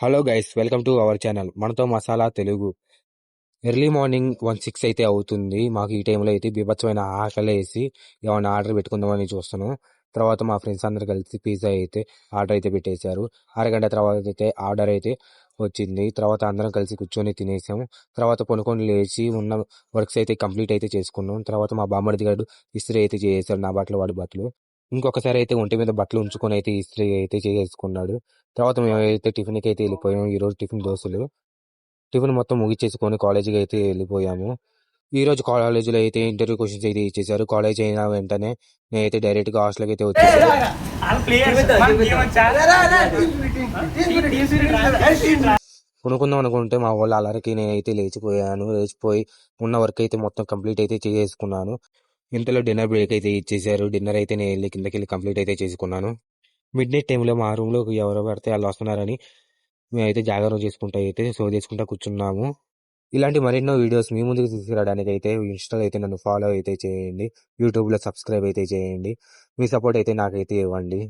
Hello guys, welcome to our channel మనతో masala Telugu. Early morning 1:06 అయితే అవుతుంది. మాకు ఈ టైంలో అయితే బీభత్సమైన ఆకలి వేసి ఏమైనా ఆర్డర్ పెట్టుకుందామని చూస్తున్నాం. తర్వాత మా ఫ్రెండ్స్ అందరు కలిసి పిజ్జా అయితే ఆర్డర్ అయితే పెట్టేశారు. అరగంట తర్వాత అయితే ఆర్డర్ అయితే వచ్చింది. తర్వాత అందరం కలిసి కూర్చొని తినేసాం. తర్వాత కొనుక్కొని లేచి ఉన్న వర్క్స్ అయితే కంప్లీట్ అయితే చేసుకున్నాం. తర్వాత మా బామ్మడిది గారు ఇస్త్రీ అయితే చేసేసాడు నా బట్టలు వాడి బట్టలు. ఇంకొకసారి అయితే ఒంటి మీద బట్టలు ఉంచుకొని అయితే ఇస్త్రీ అయితే చేసుకున్నాడు. తర్వాత మేమైతే టిఫిన్కి అయితే వెళ్ళిపోయాము. ఈరోజు టిఫిన్ దోశలు. టిఫిన్ మొత్తం ముగిచ్చేసుకొని కాలేజీకి అయితే వెళ్ళిపోయాము. ఈ రోజు కాలేజీలో అయితే ఇంటర్వ్యూ క్వశ్చన్స్ అయితే ఇచ్చేసారు. కాలేజ్ అయిన వెంటనే నేనైతే డైరెక్ట్గా హాస్టల్కి అయితే వచ్చేసాను. కొనుక్కుందాం అనుకుంటే మా వాళ్ళ అలరికి నేనైతే లేచిపోయి ఉన్న వర్క్ అయితే మొత్తం కంప్లీట్ అయితే చేసుకున్నాను. ఇంతలో డిన్నర్ బ్రేక్ అయితే ఇచ్చేసారు. డిన్నర్ అయితే నేను వెళ్ళి కిందకి వెళ్ళి కంప్లీట్ అయితే చేసుకున్నాను. మిడ్ నైట్ టైంలో మా రూమ్లోకి ఎవరు పడితే వాళ్ళు వస్తున్నారని మేమైతే జాగారం చేసుకుంటూ అయితే షో చేసుకుంటూ కూర్చున్నాము. ఇలాంటి మరెన్నో వీడియోస్ మీ ముందుకు తీసుకురావడానికి అయితే ఇన్స్టాలో అయితే నన్ను ఫాలో అయితే చేయండి. యూట్యూబ్లో సబ్స్క్రైబ్ అయితే చేయండి. మీ సపోర్ట్ అయితే నాకైతే ఇవ్వండి.